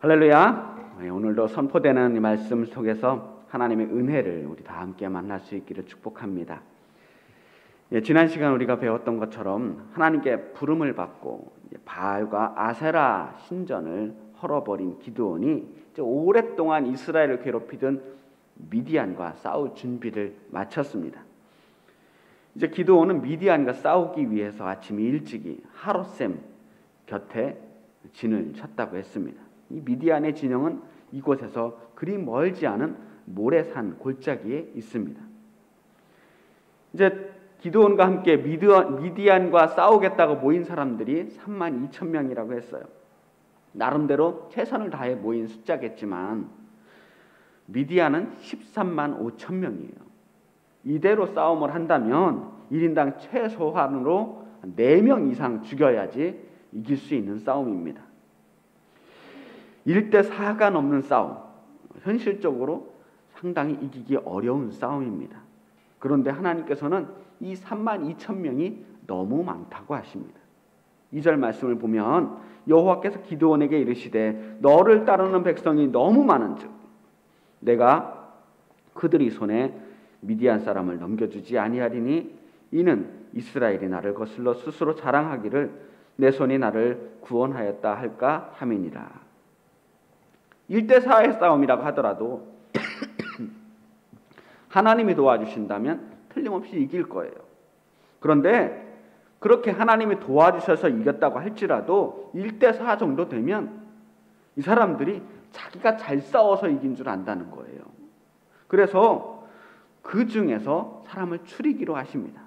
할렐루야. 오늘도 선포되는 이 말씀 속에서 하나님의 은혜를 우리 다 함께 만날 수 있기를 축복합니다. 지난 시간 우리가 배웠던 것처럼 하나님께 부름을 받고 바알과 아세라 신전을 헐어버린 기드온이 오랫동안 이스라엘을 괴롭히던 미디안과 싸울 준비를 마쳤습니다. 이제 기드온은 미디안과 싸우기 위해서 아침 일찍이 하롯셈 곁에 진을 쳤다고 했습니다. 이 미디안의 진영은 이곳에서 그리 멀지 않은 모래산 골짜기에 있습니다. 이제 기드온과 함께 미디안과 싸우겠다고 모인 사람들이 32,000명이라고 했어요. 나름대로 최선을 다해 모인 숫자겠지만 미디안은 135,000명이에요. 이대로 싸움을 한다면 1인당 최소한으로 4명 이상 죽여야지 이길 수 있는 싸움입니다. 1대4가 넘는 싸움, 현실적으로 상당히 이기기 어려운 싸움입니다. 그런데 하나님께서는 이 32,000명이 너무 많다고 하십니다. 2절 말씀을 보면 여호와께서 기드온에게 이르시되 너를 따르는 백성이 너무 많은즉 내가 그들이 손에 미디안 사람을 넘겨주지 아니하리니 이는 이스라엘이 나를 거슬러 스스로 자랑하기를 내 손이 나를 구원하였다 할까 함이니라. 1대4의 싸움이라고 하더라도 하나님이 도와주신다면 틀림없이 이길 거예요. 그런데 그렇게 하나님이 도와주셔서 이겼다고 할지라도 1대4 정도 되면 이 사람들이 자기가 잘 싸워서 이긴 줄 안다는 거예요. 그래서 그 중에서 사람을 추리기로 하십니다.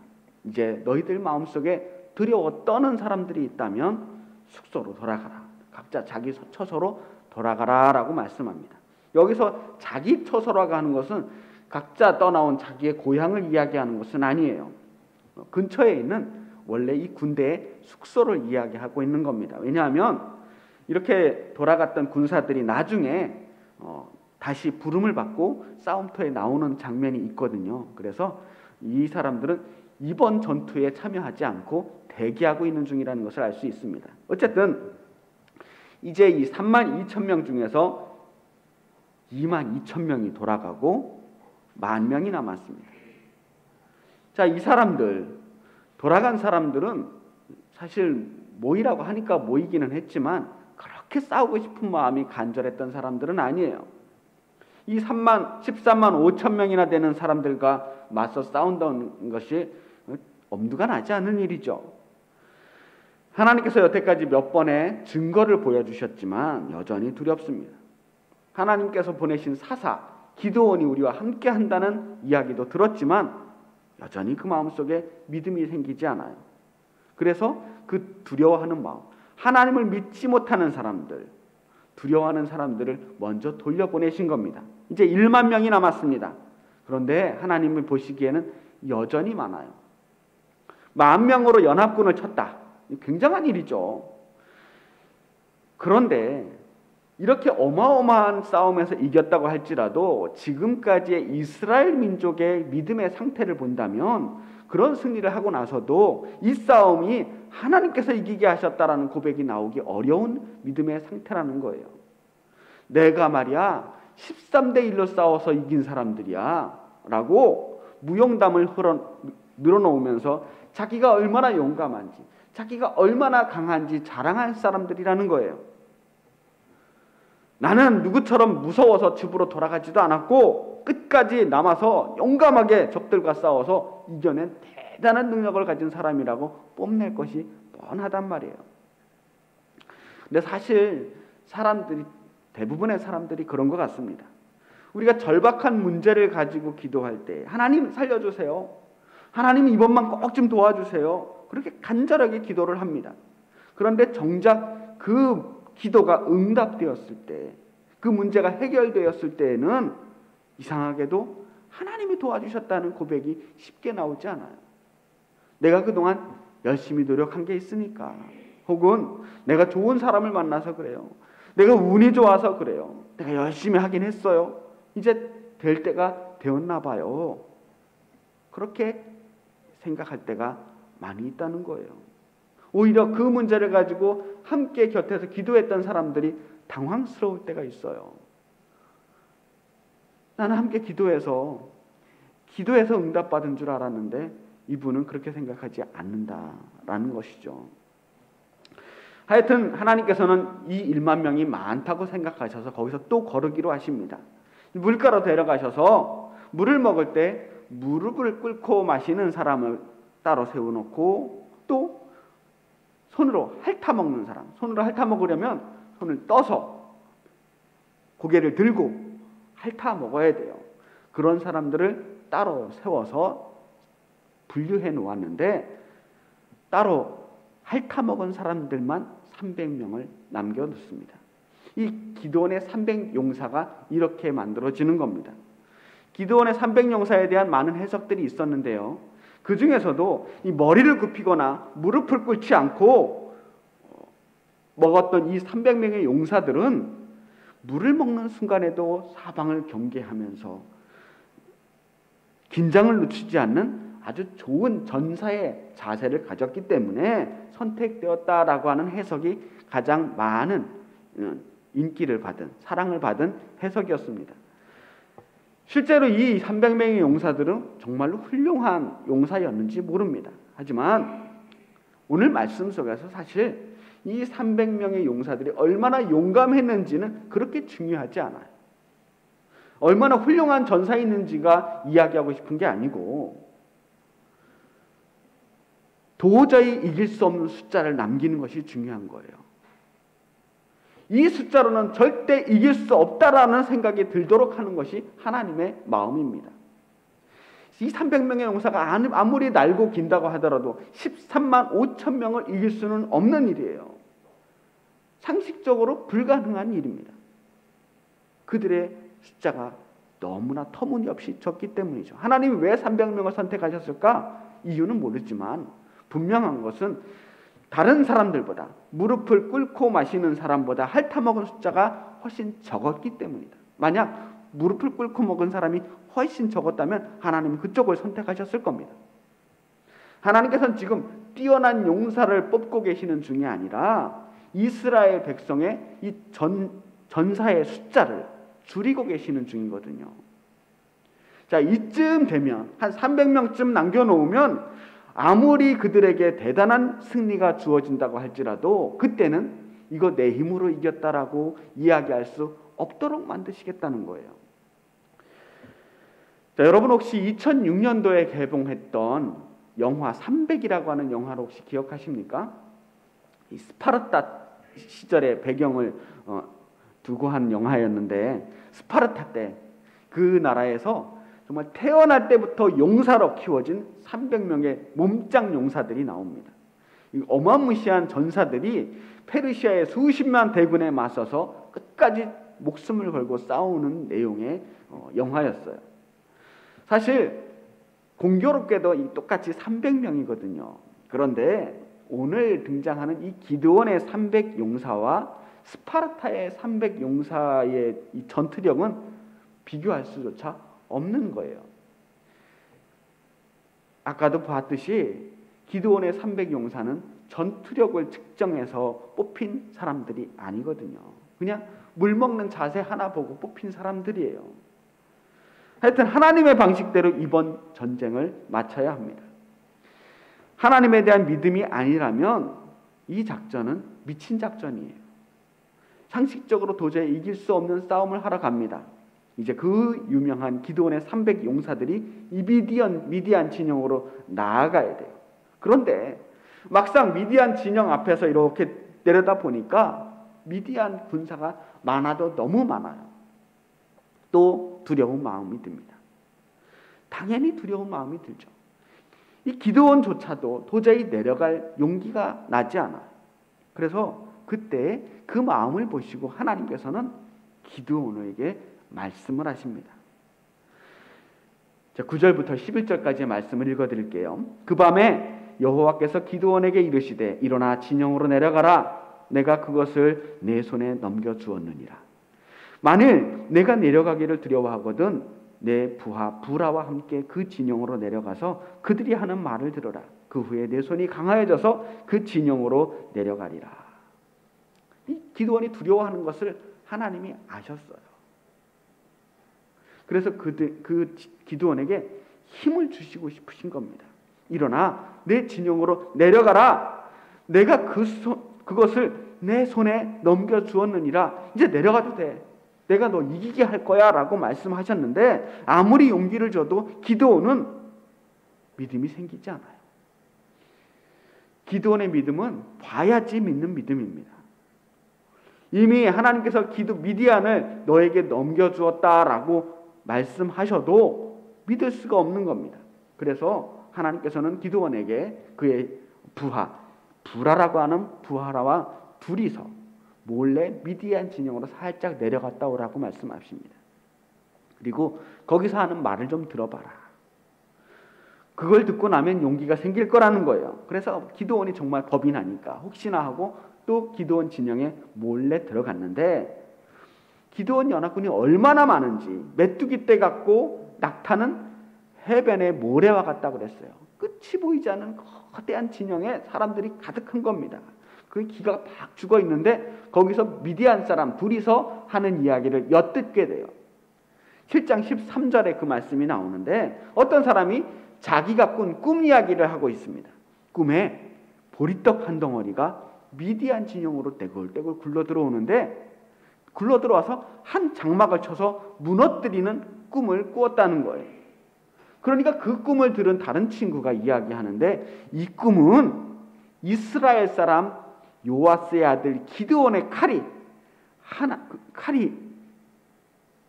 이제 너희들 마음속에 두려워 떠는 사람들이 있다면 숙소로 돌아가라. 각자 자기 처소로 돌아가라 라고 말씀합니다. 여기서 자기 처소라고 하는 것은 각자 떠나온 자기의 고향을 이야기하는 것은 아니에요. 근처에 있는 원래 이 군대의 숙소를 이야기하고 있는 겁니다. 왜냐하면 이렇게 돌아갔던 군사들이 나중에 다시 부름을 받고 싸움터에 나오는 장면이 있거든요. 그래서 이 사람들은 이번 전투에 참여하지 않고 대기하고 있는 중이라는 것을 알 수 있습니다. 어쨌든 이제 이 32,000명 중에서 22,000명이 돌아가고 10,000명이 남았습니다. 자, 이 사람들, 돌아간 사람들은 사실 모이라고 하니까 모이기는 했지만 그렇게 싸우고 싶은 마음이 간절했던 사람들은 아니에요. 이 13만 5천 명이나 되는 사람들과 맞서 싸운다는 것이 엄두가 나지 않는 일이죠. 하나님께서 여태까지 몇 번의 증거를 보여주셨지만 여전히 두렵습니다. 하나님께서 보내신 사사 기드온이 우리와 함께 한다는 이야기도 들었지만 여전히 그 마음속에 믿음이 생기지 않아요. 그래서 그 두려워하는 마음, 하나님을 믿지 못하는 사람들, 두려워하는 사람들을 먼저 돌려보내신 겁니다. 이제 1만 명이 남았습니다. 그런데 하나님을 보시기에는 여전히 많아요. 10,000명으로 연합군을 쳤다. 굉장한 일이죠. 그런데 이렇게 어마어마한 싸움에서 이겼다고 할지라도 지금까지의 이스라엘 민족의 믿음의 상태를 본다면 그런 승리를 하고 나서도 이 싸움이 하나님께서 이기게 하셨다라는 고백이 나오기 어려운 믿음의 상태라는 거예요. 내가 말이야 13대 1로 싸워서 이긴 사람들이야 라고 무용담을 늘어놓으면서 자기가 얼마나 용감한지, 자기가 얼마나 강한지 자랑할 사람들이라는 거예요. 나는 누구처럼 무서워서 집으로 돌아가지도 않았고 끝까지 남아서 용감하게 적들과 싸워서 이겨낸 대단한 능력을 가진 사람이라고 뽐낼 것이 뻔하단 말이에요. 근데 사실 대부분의 사람들이 그런 것 같습니다. 우리가 절박한 문제를 가지고 기도할 때 하나님 살려주세요. 하나님 이번만 꼭 좀 도와주세요. 그렇게 간절하게 기도를 합니다. 그런데 정작 그 기도가 응답되었을 때, 그 문제가 해결되었을 때에는 이상하게도 하나님이 도와주셨다는 고백이 쉽게 나오지 않아요. 내가 그동안 열심히 노력한 게 있으니까, 혹은 내가 좋은 사람을 만나서 그래요. 내가 운이 좋아서 그래요. 내가 열심히 하긴 했어요. 이제 될 때가 되었나 봐요. 그렇게 생각할 때가 많이 있다는 거예요. 오히려 그 문제를 가지고 함께 곁에서 기도했던 사람들이 당황스러울 때가 있어요. 나는 함께 기도해서 응답받은 줄 알았는데 이분은 그렇게 생각하지 않는다라는 것이죠. 하여튼 하나님께서는 이 1만 명이 많다고 생각하셔서 거기서 또 거르기로 하십니다. 물가로 데려가셔서 물을 먹을 때 무릎을 꿇고 마시는 사람을 따로 세워놓고 또 손으로 핥아먹는 사람, 손으로 핥아먹으려면 손을 떠서 고개를 들고 핥아먹어야 돼요. 그런 사람들을 따로 세워서 분류해 놓았는데 따로 핥아먹은 사람들만 300명을 남겨놓습니다. 이 기드온의 300용사가 이렇게 만들어지는 겁니다. 기드온의 300용사에 대한 많은 해석들이 있었는데요. 그 중에서도 이 머리를 굽히거나 무릎을 꿇지 않고 먹었던 이 300명의 용사들은 물을 먹는 순간에도 사방을 경계하면서 긴장을 늦추지 않는 아주 좋은 전사의 자세를 가졌기 때문에 선택되었다라고 하는 해석이 가장 많은 인기를 받은, 사랑을 받은 해석이었습니다. 실제로 이 300명의 용사들은 정말로 훌륭한 용사였는지 모릅니다. 하지만 오늘 말씀 속에서 사실 이 300명의 용사들이 얼마나 용감했는지는 그렇게 중요하지 않아요. 얼마나 훌륭한 전사였는지가 이야기하고 싶은 게 아니고 도저히 이길 수 없는 숫자를 남기는 것이 중요한 거예요. 이 숫자로는 절대 이길 수 없다라는 생각이 들도록 하는 것이 하나님의 마음입니다. 이 300명의 용사가 아무리 날고 긴다고 하더라도 13만 5천 명을 이길 수는 없는 일이에요. 상식적으로 불가능한 일입니다. 그들의 숫자가 너무나 터무니없이 적기 때문이죠. 하나님이 왜 300명을 선택하셨을까? 이유는 모르지만 분명한 것은 다른 사람들보다 무릎을 꿇고 마시는 사람보다 핥아먹은 숫자가 훨씬 적었기 때문이다. 만약 무릎을 꿇고 먹은 사람이 훨씬 적었다면 하나님은 그쪽을 선택하셨을 겁니다. 하나님께서는 지금 뛰어난 용사를 뽑고 계시는 중이 아니라 이스라엘 백성의 이 전사의 숫자를 줄이고 계시는 중이거든요. 자, 이쯤 되면 한 300명쯤 남겨놓으면 아무리 그들에게 대단한 승리가 주어진다고 할지라도 그때는 이거 내 힘으로 이겼다라고 이야기할 수 없도록 만드시겠다는 거예요. 자, 여러분 혹시 2006년도에 개봉했던 영화 300이라고 하는 영화를 혹시 기억하십니까? 이 스파르타 시절의 배경을 두고 한 영화였는데 스파르타 때 그 나라에서 정말 태어날 때부터 용사로 키워진 300명의 몸짱 용사들이 나옵니다. 이 어마무시한 전사들이 페르시아의 수십만 대군에 맞서서 끝까지 목숨을 걸고 싸우는 내용의 영화였어요. 사실 공교롭게도 똑같이 300명이거든요. 그런데 오늘 등장하는 이 기드온의 300용사와 스파르타의 300용사의 이 전투력은 비교할 수조차 없는 거예요. 아까도 봤듯이 기드온의 300용사는 전투력을 측정해서 뽑힌 사람들이 아니거든요. 그냥 물 먹는 자세 하나 보고 뽑힌 사람들이에요. 하여튼 하나님의 방식대로 이번 전쟁을 마쳐야 합니다. 하나님에 대한 믿음이 아니라면 이 작전은 미친 작전이에요. 상식적으로 도저히 이길 수 없는 싸움을 하러 갑니다. 이제 그 유명한 기드온의 300용사들이 이 미디안 진영으로 나아가야 돼요. 그런데 막상 미디안 진영 앞에서 이렇게 내려다 보니까 미디안 군사가 많아도 너무 많아요. 또 두려운 마음이 듭니다. 당연히 두려운 마음이 들죠. 이 기드온조차도 도저히 내려갈 용기가 나지 않아요. 그래서 그때 그 마음을 보시고 하나님께서는 기드온에게 말씀을 하십니다. 자, 9절부터 11절까지의 말씀을 읽어드릴게요. 그 밤에 여호와께서 기드온에게 이르시되 일어나 진영으로 내려가라. 내가 그것을 내 손에 넘겨주었느니라. 만일 내가 내려가기를 두려워하거든 내 부하 부라와 함께 그 진영으로 내려가서 그들이 하는 말을 들어라. 그 후에 내 손이 강하여져서 그 진영으로 내려가리라. 이 기드온이 두려워하는 것을 하나님이 아셨어요. 그래서 그 기드온에게 힘을 주시고 싶으신 겁니다. 일어나 내 진영으로 내려가라. 내가 그것을 내 손에 넘겨주었느니라. 이제 내려가도 돼. 내가 너 이기게 할 거야 라고 말씀하셨는데 아무리 용기를 줘도 기드온은 믿음이 생기지 않아요. 기드온의 믿음은 봐야지 믿는 믿음입니다. 이미 하나님께서 미디안을 너에게 넘겨주었다라고 말씀하셔도 믿을 수가 없는 겁니다. 그래서 하나님께서는 기드온에게 그의 부하라고 하는 부하라와 둘이서 몰래 미디안 진영으로 살짝 내려갔다 오라고 말씀하십니다. 그리고 거기서 하는 말을 좀 들어봐라. 그걸 듣고 나면 용기가 생길 거라는 거예요. 그래서 기드온이 정말 겁이 나니까 혹시나 하고 또 기드온 진영에 몰래 들어갔는데 기드온 연합군이 얼마나 많은지 메뚜기 떼 같고 낙타는 해변의 모래와 같다고 그랬어요. 끝이 보이지 않는 거대한 진영에 사람들이 가득한 겁니다. 그 기가 팍 죽어 있는데 거기서 미디안 사람 둘이서 하는 이야기를 엿듣게 돼요. 7장 13절에 그 말씀이 나오는데 어떤 사람이 자기가 꾼 꿈 이야기를 하고 있습니다. 꿈에 보리떡 한 덩어리가 미디안 진영으로 떼굴떼굴 굴러 들어와서 한 장막을 쳐서 무너뜨리는 꿈을 꾸었다는 거예요. 그러니까 그 꿈을 들은 다른 친구가 이야기하는데 이 꿈은 이스라엘 사람 요아스의 아들 기드온의 칼이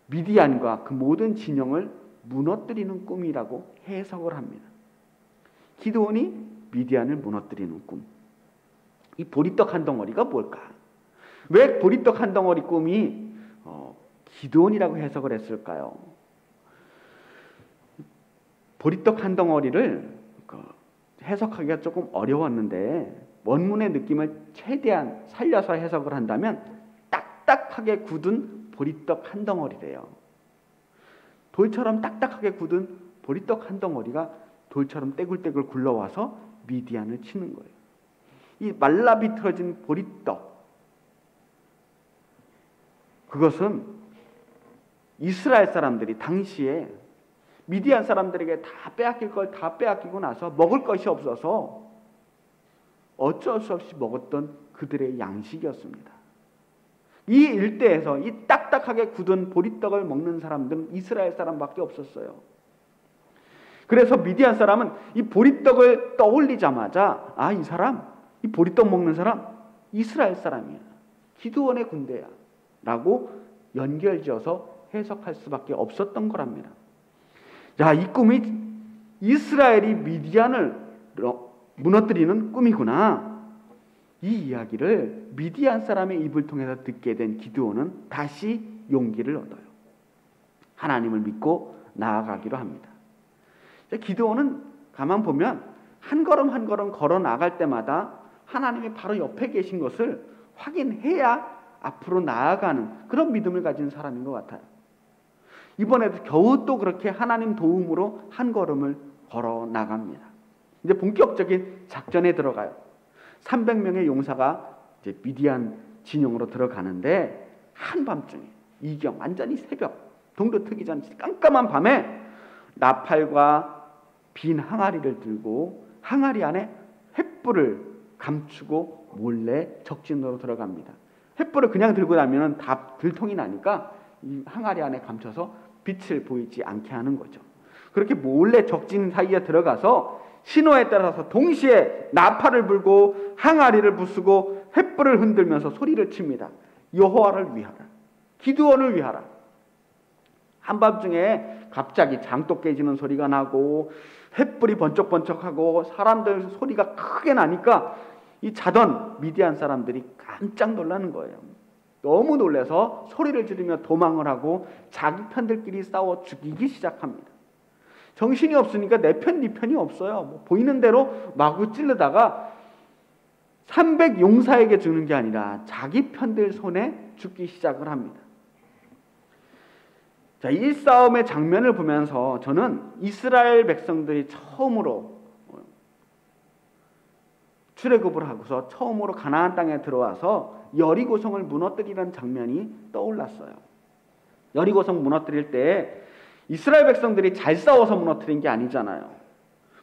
미디안과 그 모든 진영을 무너뜨리는 꿈이라고 해석을 합니다. 기드온이 미디안을 무너뜨리는 꿈. 이 보리떡 한 덩어리가 뭘까? 왜 보리떡 한 덩어리 꿈이 기드온이라고 해석을 했을까요? 보리떡 한 덩어리를 해석하기가 조금 어려웠는데 원문의 느낌을 최대한 살려서 해석을 한다면 딱딱하게 굳은 보리떡 한 덩어리래요. 돌처럼 딱딱하게 굳은 보리떡 한 덩어리가 돌처럼 떼굴떼굴 굴러와서 미디안을 치는 거예요. 이 말라 비틀어진 보리떡, 그것은 이스라엘 사람들이 당시에 미디안 사람들에게 다 빼앗길 걸 다 빼앗기고 나서 먹을 것이 없어서 어쩔 수 없이 먹었던 그들의 양식이었습니다. 이 일대에서 이 딱딱하게 굳은 보리떡을 먹는 사람들은 이스라엘 사람밖에 없었어요. 그래서 미디안 사람은 이 보리떡을 떠올리자마자 이 보리떡 먹는 사람 이스라엘 사람이야. 기드온의 군대야 라고 연결지어서 해석할 수밖에 없었던 거랍니다. 자, 이 꿈이 이스라엘이 미디안을 무너뜨리는 꿈이구나. 이 이야기를 미디안 사람의 입을 통해서 듣게 된 기드온은 다시 용기를 얻어요. 하나님을 믿고 나아가기로 합니다. 기드온은 가만 보면 한 걸음 한 걸음 걸어 나갈 때마다 하나님이 바로 옆에 계신 것을 확인해야 앞으로 나아가는 그런 믿음을 가진 사람인 것 같아요. 이번에도 겨우 또 그렇게 하나님 도움으로 한 걸음을 걸어 나갑니다. 이제 본격적인 작전에 들어가요. 300명의 용사가 이제 미디안 진영으로 들어가는데 한밤중에 이경 완전히 새벽 동도 트기 전 깜깜한 밤에 나팔과 빈 항아리를 들고 항아리 안에 횃불을 감추고 몰래 적진으로 들어갑니다. 횃불을 그냥 들고 나면 다 들통이 나니까 이 항아리 안에 감춰서 빛을 보이지 않게 하는 거죠. 그렇게 몰래 적진 사이에 들어가서 신호에 따라서 동시에 나팔을 불고 항아리를 부수고 횃불을 흔들면서 소리를 칩니다. 여호와를 위하라. 기드온을 위하라. 한밤중에 갑자기 장독 깨지는 소리가 나고 횃불이 번쩍번쩍하고 사람들 소리가 크게 나니까 이 자던 미디안 사람들이 깜짝 놀라는 거예요. 너무 놀라서 소리를 지르며 도망을 하고 자기 편들끼리 싸워 죽이기 시작합니다. 정신이 없으니까 내 편, 네 편이 없어요. 보이는 대로 마구 찌르다가 300 용사에게 주는 게 아니라 자기 편들 손에 죽기 시작을 합니다. 자, 이 싸움의 장면을 보면서 저는 이스라엘 백성들이 처음으로 출애굽을 하고서 처음으로 가나안 땅에 들어와서 여리고성을 무너뜨리는 장면이 떠올랐어요. 여리고성 무너뜨릴 때 이스라엘 백성들이 잘 싸워서 무너뜨린 게 아니잖아요.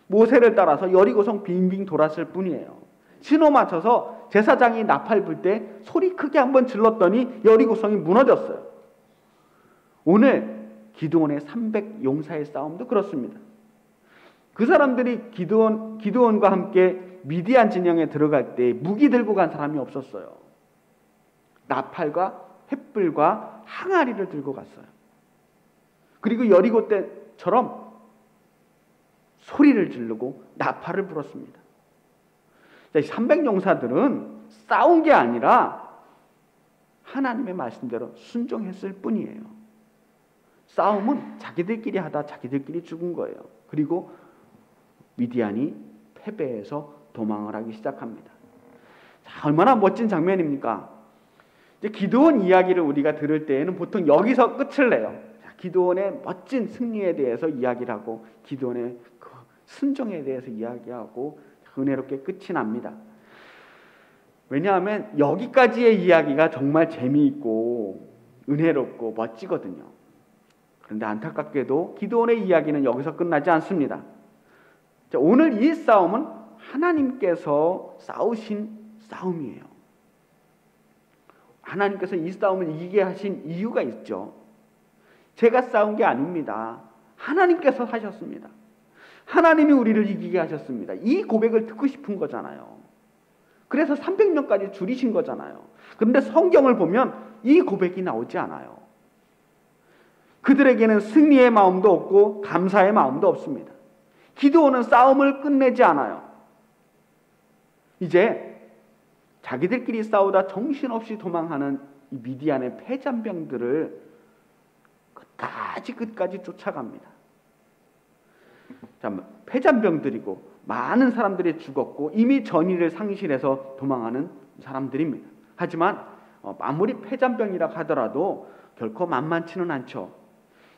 모세를 따라서 여리고성 빙빙 돌았을 뿐이에요. 신호 맞춰서 제사장이 나팔 불 때 소리 크게 한번 질렀더니 여리고성이 무너졌어요. 오늘 기드온의 300 용사의 싸움도 그렇습니다. 그 사람들이 기드온과 함께 미디안 진영에 들어갈 때 무기 들고 간 사람이 없었어요. 나팔과 횃불과 항아리를 들고 갔어요. 그리고 여리고 때처럼 소리를 지르고 나팔을 불었습니다. 300용사들은 싸운 게 아니라 하나님의 말씀대로 순종했을 뿐이에요. 싸움은 자기들끼리 하다 자기들끼리 죽은 거예요. 그리고 미디안이 패배해서 도망을 하기 시작합니다. 자, 얼마나 멋진 장면입니까? 이제 기드온 이야기를 우리가 들을 때에는 보통 여기서 끝을 내요. 자, 기드온의 멋진 승리에 대해서 이야기를 하고 기드온의 그 순종에 대해서 이야기하고 은혜롭게 끝이 납니다. 왜냐하면 여기까지의 이야기가 정말 재미있고 은혜롭고 멋지거든요. 그런데 안타깝게도 기드온의 이야기는 여기서 끝나지 않습니다. 자, 오늘 이 싸움은 하나님께서 싸우신 싸움이에요. 하나님께서 이 싸움을 이기게 하신 이유가 있죠. 제가 싸운 게 아닙니다. 하나님께서 하셨습니다. 하나님이 우리를 이기게 하셨습니다. 이 고백을 듣고 싶은 거잖아요. 그래서 300명까지 줄이신 거잖아요. 그런데 성경을 보면 이 고백이 나오지 않아요. 그들에게는 승리의 마음도 없고 감사의 마음도 없습니다. 기드온은 싸움을 끝내지 않아요. 이제 자기들끼리 싸우다 정신없이 도망하는 이 미디안의 패잔병들을 끝까지 쫓아갑니다. 자, 패잔병들이고 많은 사람들이 죽었고 이미 전의를 상실해서 도망하는 사람들입니다. 하지만 아무리 패잔병이라 하더라도 결코 만만치는 않죠.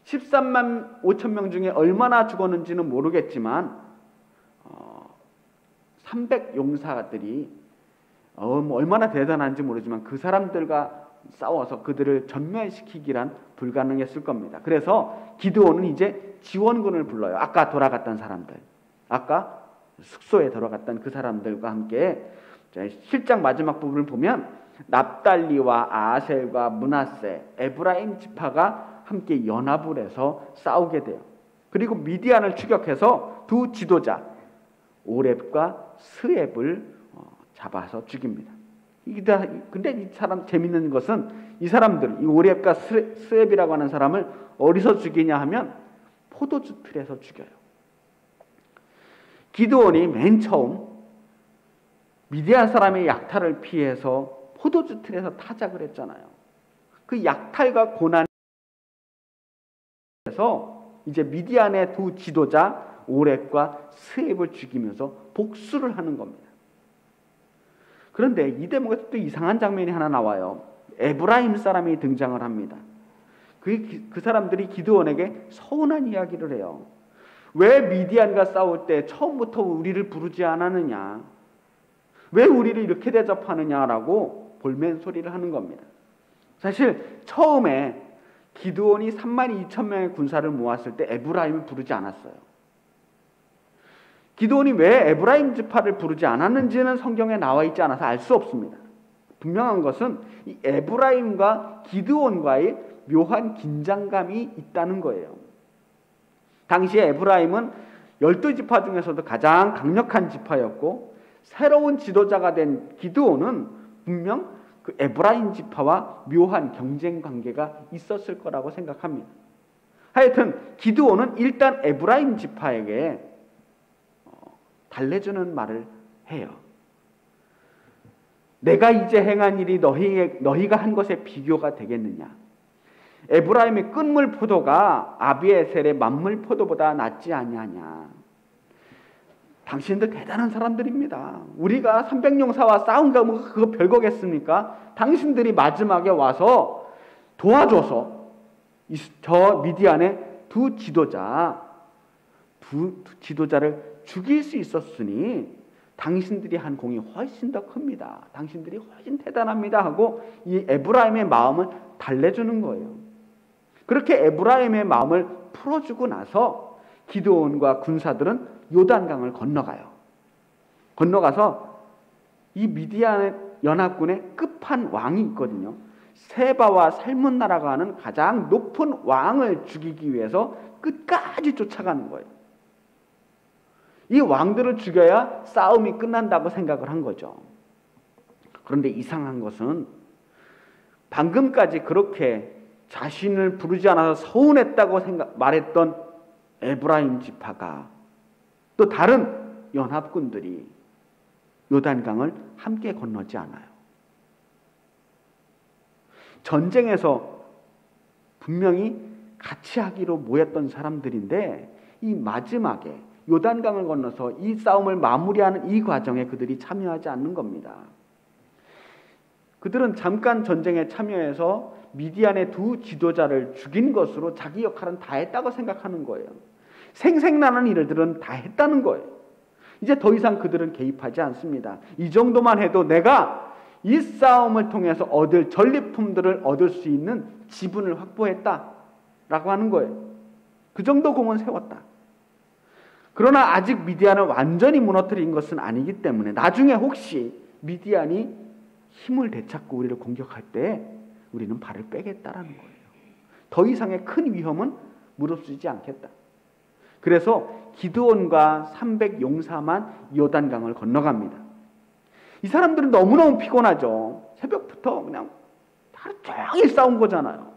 13만 5천 명 중에 얼마나 죽었는지는 모르겠지만 300 용사들이 얼마나 대단한지 모르지만 그 사람들과 싸워서 그들을 전멸시키기란 불가능했을 겁니다. 그래서 기드온은 이제 지원군을 불러요. 아까 돌아갔던 사람들, 아까 숙소에 들어갔던 그 사람들과 함께 실장 마지막 부분을 보면 납달리와 아셀과 므낫세, 에브라임 지파가 함께 연합을 해서 싸우게 돼요. 그리고 미디안을 추격해서 두 지도자 오렙과 스앱을 잡아서 죽입니다. 근데 이 사람 재밌는 것은 이 사람들, 이 오렙과 스앱이라고 하는 사람을 어디서 죽이냐 하면 포도주 틀에서 죽여요. 기드온이 맨 처음 미디안 사람의 약탈을 피해서 포도주 틀에서 타작을 했잖아요. 그 약탈과 고난에서 이제 미디안의 두 지도자 오렙과 스앱을 죽이면서 복수를 하는 겁니다. 그런데 이 대목에서 또 이상한 장면이 하나 나와요. 에브라임 사람이 등장을 합니다. 그 사람들이 기드온에게 서운한 이야기를 해요. 왜 미디안과 싸울 때 처음부터 우리를 부르지 않았느냐? 왜 우리를 이렇게 대접하느냐라고 볼멘 소리를 하는 겁니다. 사실 처음에 기드온이 3만 2천 명의 군사를 모았을 때 에브라임을 부르지 않았어요. 기드온이 왜 에브라임 지파를 부르지 않았는지는 성경에 나와 있지 않아서 알 수 없습니다. 분명한 것은 이 에브라임과 기드온과의 묘한 긴장감이 있다는 거예요. 당시에 에브라임은 12지파 중에서도 가장 강력한 지파였고 새로운 지도자가 된 기드온은 분명 그 에브라임 지파와 묘한 경쟁 관계가 있었을 거라고 생각합니다. 하여튼 기드온은 일단 에브라임 지파에게 달래주는 말을 해요. 내가 이제 행한 일이 너희가 한 것에 비교가 되겠느냐? 에브라임의 끝물 포도가 아비에셀의 만물 포도보다 낫지 아니하냐? 당신들 대단한 사람들입니다. 우리가 300용사와 싸운가 뭐 그거 별거겠습니까? 당신들이 마지막에 와서 도와줘서 저 미디안의 두 지도자를 죽일 수 있었으니 당신들이 한 공이 훨씬 더 큽니다. 당신들이 훨씬 대단합니다 하고 이 에브라임의 마음을 달래주는 거예요. 그렇게 에브라임의 마음을 풀어주고 나서 기드온과 군사들은 요단강을 건너가요. 건너가서 이 미디안 연합군의 끝판왕이 있거든요. 세바와 살문나라가 하는 가장 높은 왕을 죽이기 위해서 끝까지 쫓아가는 거예요. 이 왕들을 죽여야 싸움이 끝난다고 생각을 한 거죠. 그런데 이상한 것은 방금까지 그렇게 자신을 부르지 않아서 서운했다고 말했던 에브라임 지파가 또 다른 연합군들이 요단강을 함께 건너지 않아요. 전쟁에서 분명히 같이 하기로 모였던 사람들인데 이 마지막에 요단강을 건너서 이 싸움을 마무리하는 이 과정에 그들이 참여하지 않는 겁니다. 그들은 잠깐 전쟁에 참여해서 미디안의 두 지도자를 죽인 것으로 자기 역할은 다 했다고 생각하는 거예요. 생색나는 일들은 다 했다는 거예요. 이제 더 이상 그들은 개입하지 않습니다. 이 정도만 해도 내가 이 싸움을 통해서 얻을 전리품들을 얻을 수 있는 지분을 확보했다라고 하는 거예요. 그 정도 공은 세웠다. 그러나 아직 미디안을 완전히 무너뜨린 것은 아니기 때문에 나중에 혹시 미디안이 힘을 되찾고 우리를 공격할 때 우리는 발을 빼겠다라는 거예요. 더 이상의 큰 위험은 무릅쓰지 않겠다. 그래서 기드온과 300용사만 요단강을 건너갑니다. 이 사람들은 너무너무 피곤하죠. 새벽부터 그냥 하루 종일 싸운 거잖아요.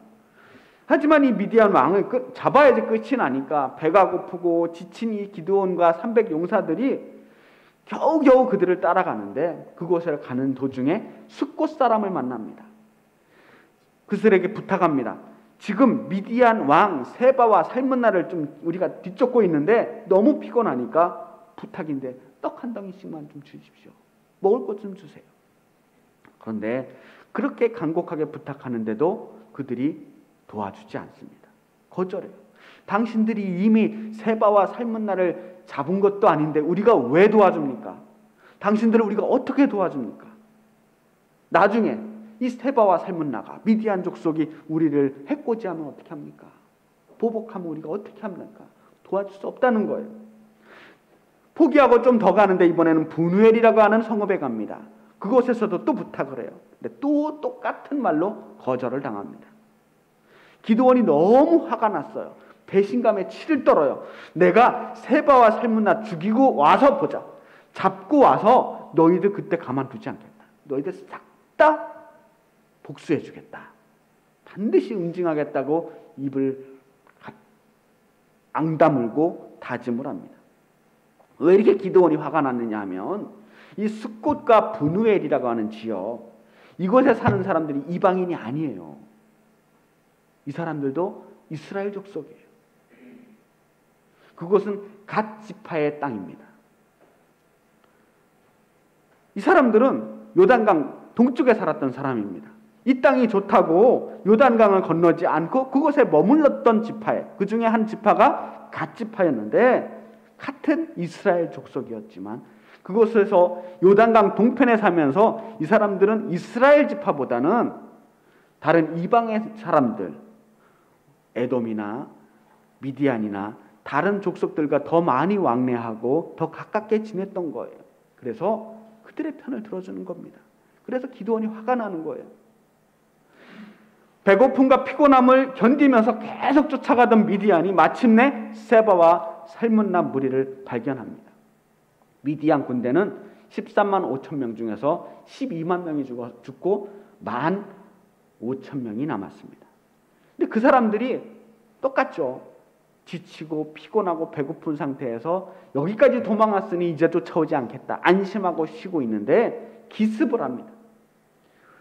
하지만 이 미디안 왕을 잡아야지 끝이 나니까 배가 고프고 지친 이 기드온과 300용사들이 겨우겨우 그들을 따라가는데 그곳에 가는 도중에 숫곳 사람을 만납니다. 그들에게 부탁합니다. 지금 미디안 왕 세바와 살문나를 좀 우리가 뒤쫓고 있는데 너무 피곤하니까 부탁인데 떡 한 덩이씩만 좀 주십시오. 먹을 것 좀 주세요. 그런데 그렇게 간곡하게 부탁하는데도 그들이 도와주지 않습니다. 거절해요. 당신들이 이미 세바와 살문나를 잡은 것도 아닌데 우리가 왜 도와줍니까? 당신들을 우리가 어떻게 도와줍니까? 나중에 이 세바와 살문나가 미디안 족속이 우리를 해코지하면 어떻게 합니까? 보복하면 우리가 어떻게 합니까? 도와줄 수 없다는 거예요. 포기하고 좀 더 가는데 이번에는 분우엘이라고 하는 성읍에 갑니다. 그곳에서도 또 부탁을 해요. 근데 또 똑같은 말로 거절을 당합니다. 기드온이 너무 화가 났어요. 배신감에 치를 떨어요. 내가 세바와 살문나 죽이고 와서 보자. 잡고 와서 너희들 그때 가만두지 않겠다. 너희들 싹 다 복수해 주겠다. 반드시 응징하겠다고 입을 앙다물고 다짐을 합니다. 왜 이렇게 기드온이 화가 났느냐 하면 이 숫곳과 분우엘이라고 하는 지역, 이곳에 사는 사람들이 이방인이 아니에요. 이 사람들도 이스라엘 족속이에요. 그곳은 갓 지파의 땅입니다. 이 사람들은 요단강 동쪽에 살았던 사람입니다. 이 땅이 좋다고 요단강을 건너지 않고 그곳에 머물렀던 지파에, 그 중에 한 지파가 갓 지파였는데 같은 이스라엘 족속이었지만 그곳에서 요단강 동편에 살면서 이 사람들은 이스라엘 지파보다는 다른 이방의 사람들, 에돔이나 미디안이나 다른 족속들과 더 많이 왕래하고 더 가깝게 지냈던 거예요. 그래서 그들의 편을 들어주는 겁니다. 그래서 기드온이 화가 나는 거예요. 배고픔과 피곤함을 견디면서 계속 쫓아가던 미디안이 마침내 세바와 살문나 무리를 발견합니다. 미디안 군대는 13만 5천 명 중에서 12만 명이 죽고 1만 5천 명이 남았습니다. 근데 그 사람들이 똑같죠. 지치고 피곤하고 배고픈 상태에서 여기까지 도망왔으니 이제 쫓아오지 않겠다. 안심하고 쉬고 있는데 기습을 합니다.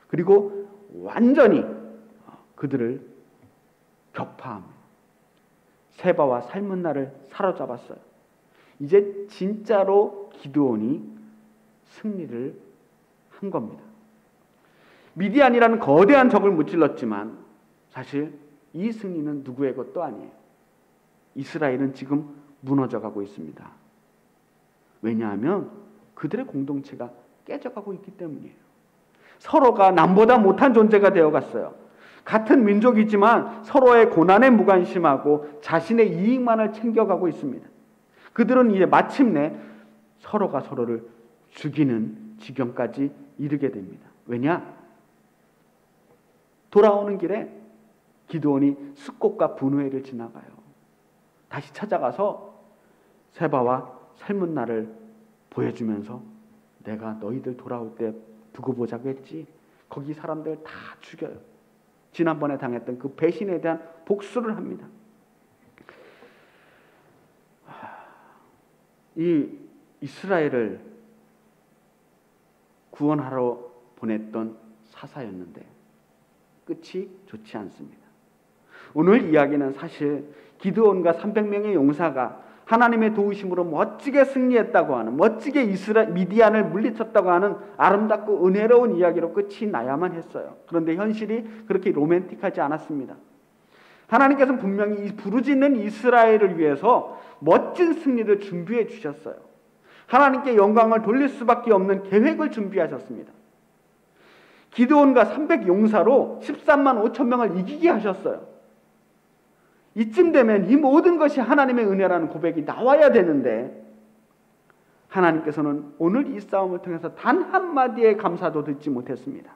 그리고 완전히 그들을 격파합니다. 세바와 살문나를 사로잡았어요. 이제 진짜로 기드온이 승리를 한 겁니다. 미디안이라는 거대한 적을 무찔렀지만 사실 이 승리는 누구의 것도 아니에요. 이스라엘은 지금 무너져가고 있습니다. 왜냐하면 그들의 공동체가 깨져가고 있기 때문이에요. 서로가 남보다 못한 존재가 되어갔어요. 같은 민족이지만 서로의 고난에 무관심하고 자신의 이익만을 챙겨가고 있습니다. 그들은 이제 마침내 서로가 서로를 죽이는 지경까지 이르게 됩니다. 왜냐? 돌아오는 길에 기드온이 숫꽃과 분우회를 지나가요. 다시 찾아가서 세바와 살문나를 보여주면서 내가 너희들 돌아올 때 두고 보자고 했지. 거기 사람들 다 죽여요. 지난번에 당했던 그 배신에 대한 복수를 합니다. 이 이스라엘을 구원하러 보냈던 사사였는데 끝이 좋지 않습니다. 오늘 이야기는 사실 기드온과 300명의 용사가 하나님의 도우심으로 멋지게 승리했다고 하는, 멋지게 미디안을 물리쳤다고 하는 아름답고 은혜로운 이야기로 끝이 나야만 했어요. 그런데 현실이 그렇게 로맨틱하지 않았습니다. 하나님께서는 분명히 이 부르짖는 이스라엘을 위해서 멋진 승리를 준비해 주셨어요. 하나님께 영광을 돌릴 수밖에 없는 계획을 준비하셨습니다. 기드온과 300용사로 13만 5천 명을 이기게 하셨어요. 이쯤 되면 이 모든 것이 하나님의 은혜라는 고백이 나와야 되는데 하나님께서는 오늘 이 싸움을 통해서 단 한마디의 감사도 듣지 못했습니다.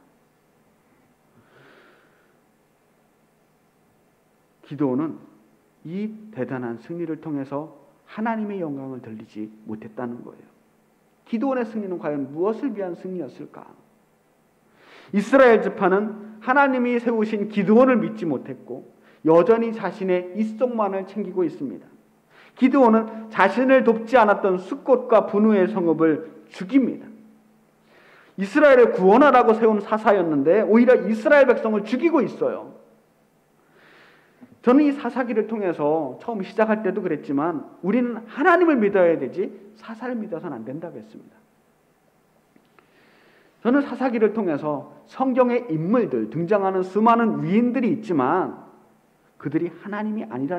기드온은 이 대단한 승리를 통해서 하나님의 영광을 돌리지 못했다는 거예요. 기드온의 승리는 과연 무엇을 위한 승리였을까? 이스라엘 지파는 하나님이 세우신 기드온을 믿지 못했고 여전히 자신의 입속만을 챙기고 있습니다. 기드온은 자신을 돕지 않았던 숫꽃과 분우의 성읍을 죽입니다. 이스라엘을 구원하라고 세운 사사였는데 오히려 이스라엘 백성을 죽이고 있어요. 저는 이 사사기를 통해서 처음 시작할 때도 그랬지만 우리는 하나님을 믿어야 되지 사사를 믿어서는 안 된다고 했습니다. 저는 사사기를 통해서 성경의 인물들, 등장하는 수많은 위인들이 있지만 그들이 하나님이 아니라